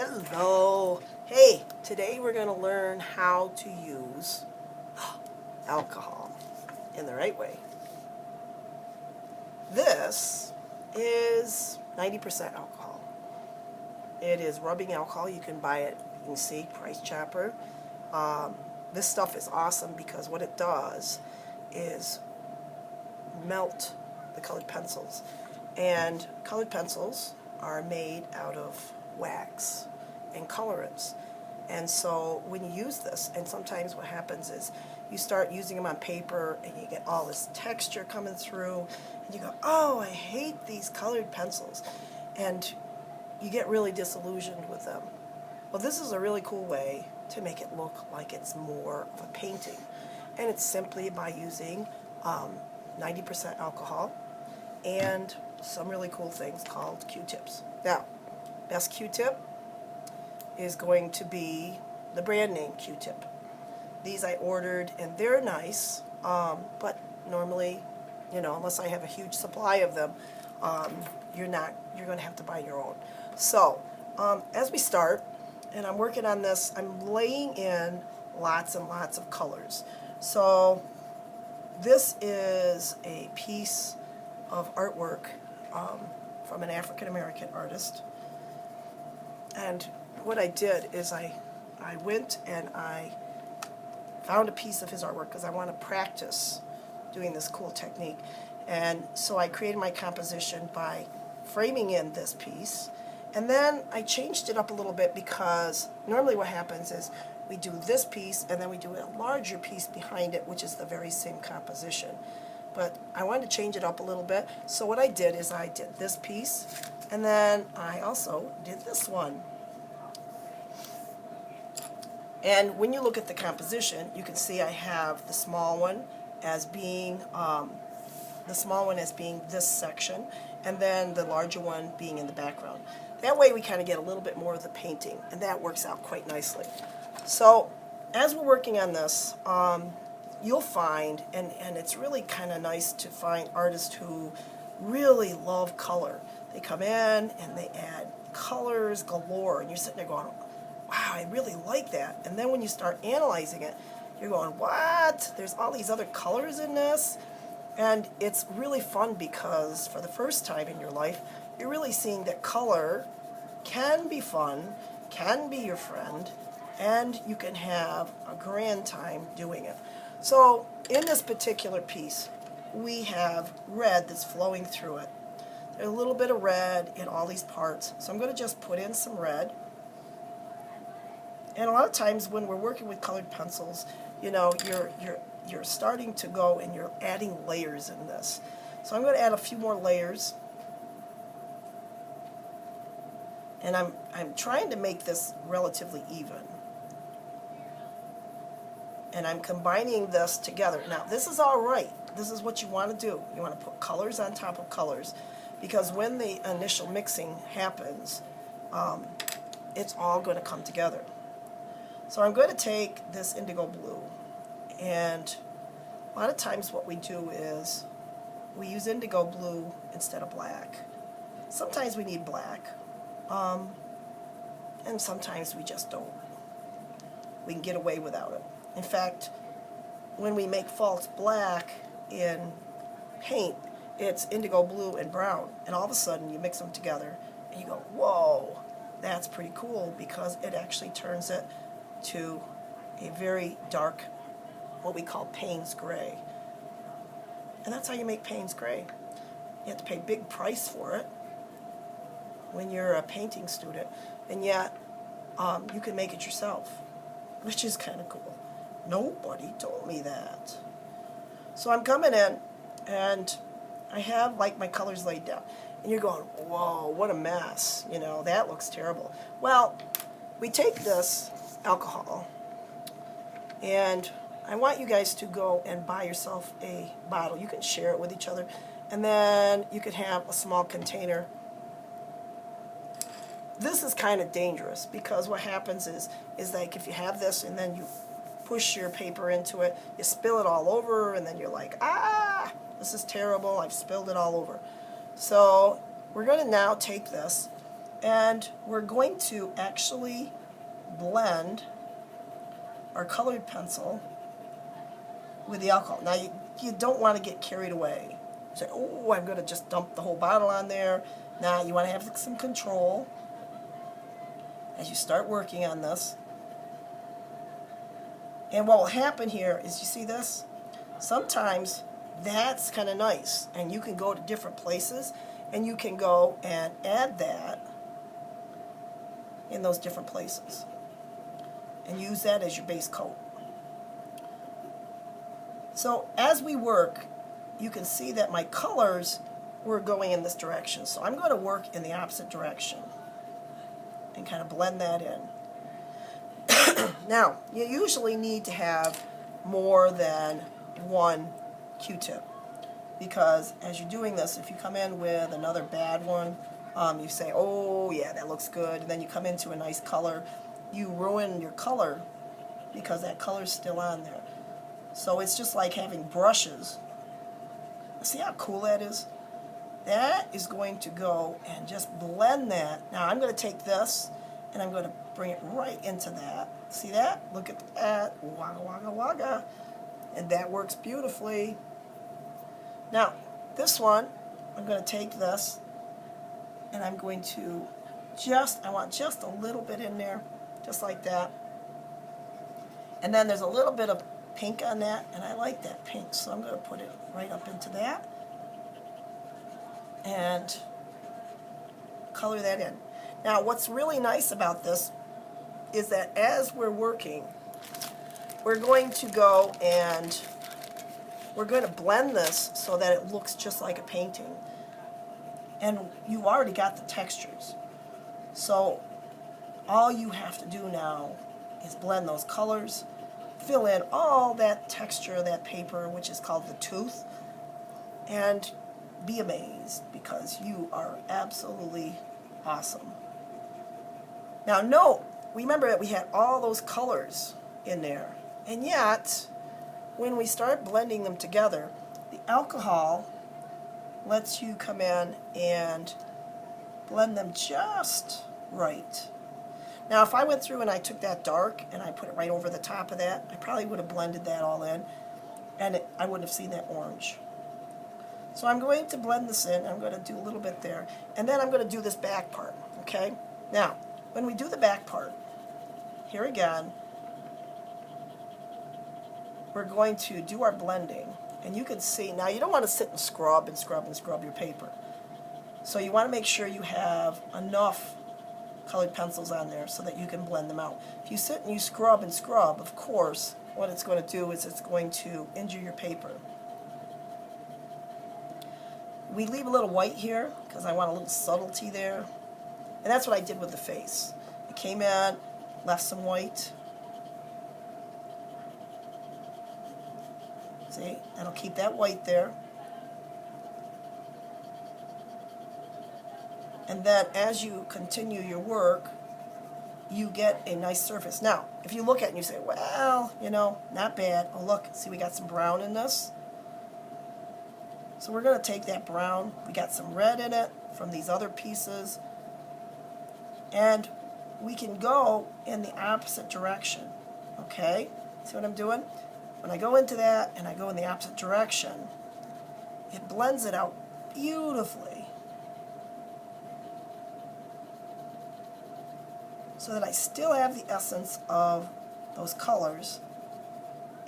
Hello. Hey, today we're going to learn how to use alcohol in the right way. This is 90% alcohol. It is rubbing alcohol. You can buy it, you can see, Price Chopper. This stuff is awesome because what it does is melt the colored pencils. And colored pencils are made out of wax and colorants. And so when you use this, and sometimes what happens is you start using them on paper and you get all this texture coming through and you go, oh, I hate these colored pencils. And you get really disillusioned with them. Well, this is a really cool way to make it look like it's more of a painting. And it's simply by using 90% alcohol and some really cool things called Q-tips. Now, best Q-tip is going to be the brand name Q-tip. These I ordered and they're nice, but normally, unless I have a huge supply of them, you're going to have to buy your own. So, as we start, and I'm working on this, I'm laying in lots and lots of colors. So, this is a piece of artwork from an African-American artist. And what I did is I went and I found a piece of his artwork because I want to practice doing this cool technique. And so I created my composition by framing in this piece. And then I changed it up a little bit because normally what happens is we do this piece and then we do a larger piece behind it, which is the very same composition. But I wanted to change it up a little bit. So what I did is I did this piece and then I also did this one. And when you look at the composition, you can see I have the small one as being this section, and then the larger one being in the background. That way we kind of get a little bit more of the painting, and that works out quite nicely. So as we're working on this, you'll find, and it's really kind of nice to find artists who really love color. They come in and they add colors galore, and you're sitting there going, wow, I really like that. And then when you start analyzing it, you're going, what? There's all these other colors in this? And it's really fun because for the first time in your life, you're really seeing that color can be fun, can be your friend, and you can have a grand time doing it. So in this particular piece, we have red that's flowing through it. There's a little bit of red in all these parts. So I'm going to just put in some red. And a lot of times when we're working with colored pencils, you're starting to go and you're adding layers in this. So I'm going to add a few more layers. And I'm trying to make this relatively even. And I'm combining this together. Now, this is all right. This is what you want to do. You want to put colors on top of colors. Because when the initial mixing happens, it's all going to come together. So I'm going to take this indigo blue, and a lot of times what we do is we use indigo blue instead of black. Sometimes we need black, and sometimes we just don't. We can get away without it. In fact, when we make false black in paint, it's indigo blue and brown, and all of a sudden you mix them together and you go, whoa, that's pretty cool, because it actually turns it to a very dark, what we call Payne's gray. And that's how you make Payne's gray. You have to pay a big price for it when you're a painting student, and yet you can make it yourself, which is kind of cool. Nobody told me that. So I'm coming in and I have like my colors laid down, and you're going, whoa, what a mess, that looks terrible. Well, we take this alcohol, and I want you guys to go and buy yourself a bottle. You can share it with each other, and then you could have a small container. This is kind of dangerous because what happens is like if you have this and then you push your paper into it, you spill it all over, and then you're like, ah, this is terrible, I've spilled it all over. So we're going to now take this And we're going to actually blend our colored pencil with the alcohol. Now you don't want to get carried away. Say, oh, I'm going to just dump the whole bottle on there. Now you want to have some control as you start working on this. And what will happen here is, you see this? Sometimes that's kind of nice, and you can go to different places and you can go and add that in those different places and use that as your base coat. So as we work, you can see that my colors were going in this direction. So I'm going to work in the opposite direction and kind of blend that in. Now, you usually need to have more than one Q-tip, because as you're doing this, if you come in with another bad one, you say, oh yeah, that looks good, and then you come into a nice color, you ruin your color because that color's still on there. So it's just like having brushes. See how cool that is? That is going to go and just blend that. Now I'm going to take this and I'm going to bring it right into that. See that? Look at that. Wagga, wagga, wagga. And that works beautifully. Now, this one, I'm going to take this and I'm going to I want just a little bit in there, just like that. And then there's a little bit of pink on that, and I like that pink, so I'm going to put it right up into that and color that in. Now, what's really nice about this is that as we're working, we're going to go and we're going to blend this so that it looks just like a painting. And you already got the textures. So all you have to do now is blend those colors, fill in all that texture of that paper, which is called the tooth, and be amazed because you are absolutely awesome. Now note, remember that we had all those colors in there, and yet when we start blending them together, the alcohol lets you come in and blend them just right. Now if I went through and I took that dark and I put it right over the top of that, I probably would have blended that all in, and I wouldn't have seen that orange. So I'm going to blend this in. I'm going to do a little bit there, and then I'm going to do this back part, okay? Now, when we do the back part, here again, we're going to do our blending, and you can see, now you don't want to sit and scrub and scrub and scrub your paper. So you want to make sure you have enough colored pencils on there so that you can blend them out. If you sit and you scrub and scrub, of course, what it's going to do is it's going to injure your paper. We leave a little white here because I want a little subtlety there. And that's what I did with the face. I came in, left some white. See, that'll keep that white there. And then as you continue your work, you get a nice surface. Now, if you look at it and you say, well, you know, not bad. Oh, look, see, we got some brown in this. So we're going to take that brown. We got some red in it from these other pieces. And we can go in the opposite direction. Okay? See what I'm doing? When I go into that and I go in the opposite direction, it blends it out beautifully. So that I still have the essence of those colors,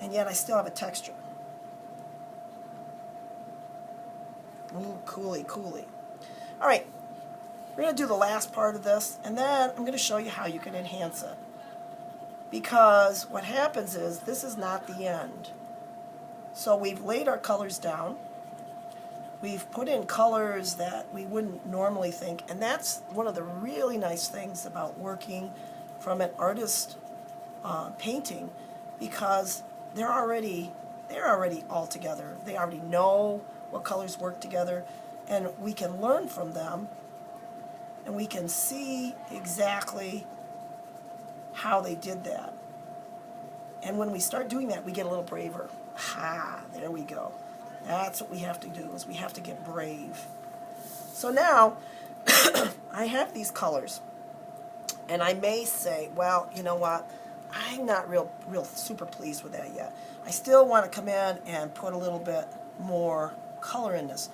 and yet I still have a texture. Ooh, coolie, coolie. All right, we're going to do the last part of this, and then I'm going to show you how you can enhance it. Because what happens is, this is not the end. So we've laid our colors down. We've put in colors that we wouldn't normally think, and that's one of the really nice things about working from an artist painting, because they're already all together. They already know what colors work together, and we can learn from them, and we can see exactly how they did that. And when we start doing that, we get a little braver. Ha, there we go. That's what we have to do, is we have to get brave. So now, I have these colors, and I may say, well, you know what, I'm not real super pleased with that yet. I still want to come in and put a little bit more color in this.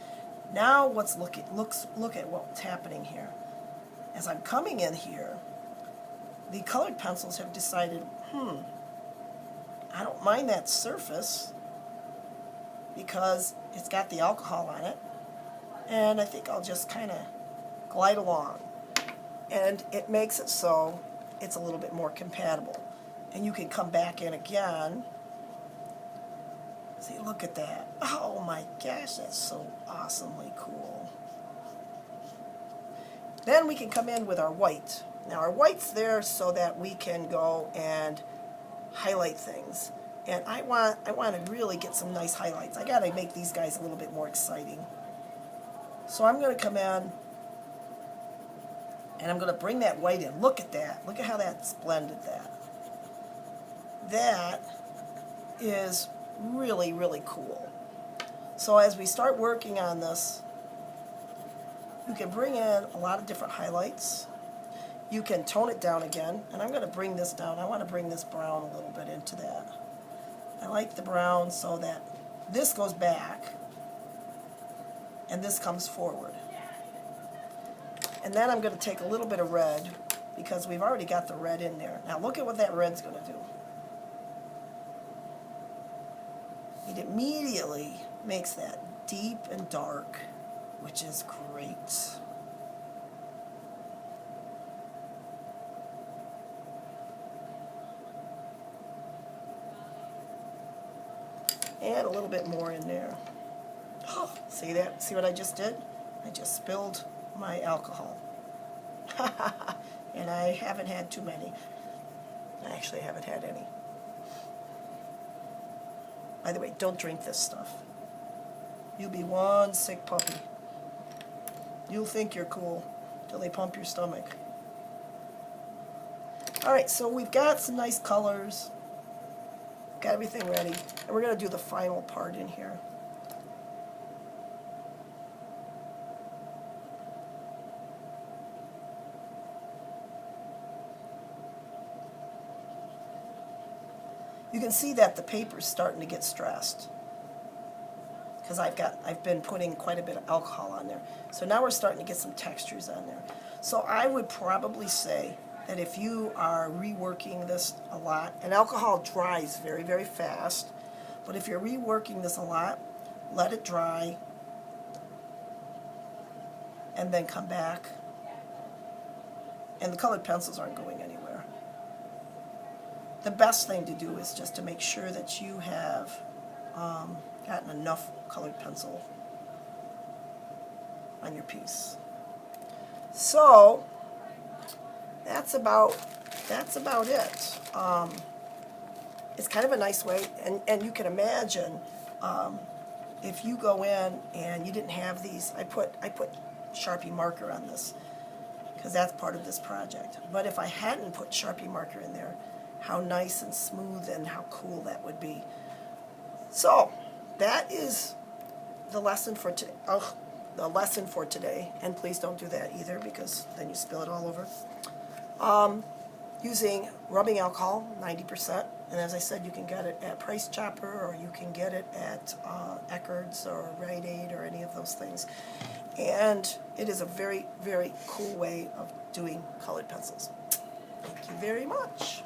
Now look at what's happening here. As I'm coming in here, the colored pencils have decided, I don't mind that surface because it's got the alcohol on it, and I think I'll just kind of glide along. And it makes it so it's a little bit more compatible. And you can come back in again. See, look at that. Oh my gosh, that's so awesomely cool. Then we can come in with our white. Now our white's there so that we can go and highlight things. And I want to really get some nice highlights. I got to make these guys a little bit more exciting. So I'm going to come in and I'm going to bring that white in. Look at that. Look at how that's blended that. That is really, really cool. So as we start working on this, you can bring in a lot of different highlights. You can tone it down again, and I'm going to bring this down. I want to bring this brown a little bit into that. I like the brown so that this goes back and this comes forward. And then I'm going to take a little bit of red because we've already got the red in there. Now look at what that red's going to do. It immediately makes that deep and dark, which is great. And a little bit more in there. Oh, see that? See what I just did? I just spilled my alcohol. And I haven't had too many. I actually haven't had any. By the way, don't drink this stuff. You'll be one sick puppy. You'll think you're cool till they pump your stomach. Alright, so we've got some nice colors. Got everything ready. And we're going to do the final part in here. You can see that the paper's starting to get stressed because I've been putting quite a bit of alcohol on there. So now we're starting to get some textures on there. So I would probably say that if you are reworking this a lot, and alcohol dries very, very fast, but if you're reworking this a lot, let it dry and then come back. And the colored pencils aren't going anywhere. The best thing to do is just to make sure that you have gotten enough colored pencil on your piece. So that's about it. It's kind of a nice way, and you can imagine if you go in and you didn't have these. I put Sharpie marker on this because that's part of this project. But if I hadn't put Sharpie marker in there, how nice and smooth and how cool that would be. So that is the lesson for today. Oh, the lesson for today. And please don't do that either because then you spill it all over. Using rubbing alcohol, 90%. And as I said, you can get it at Price Chopper or you can get it at Eckerd's or Rite Aid or any of those things. And it is a very, very cool way of doing colored pencils. Thank you very much.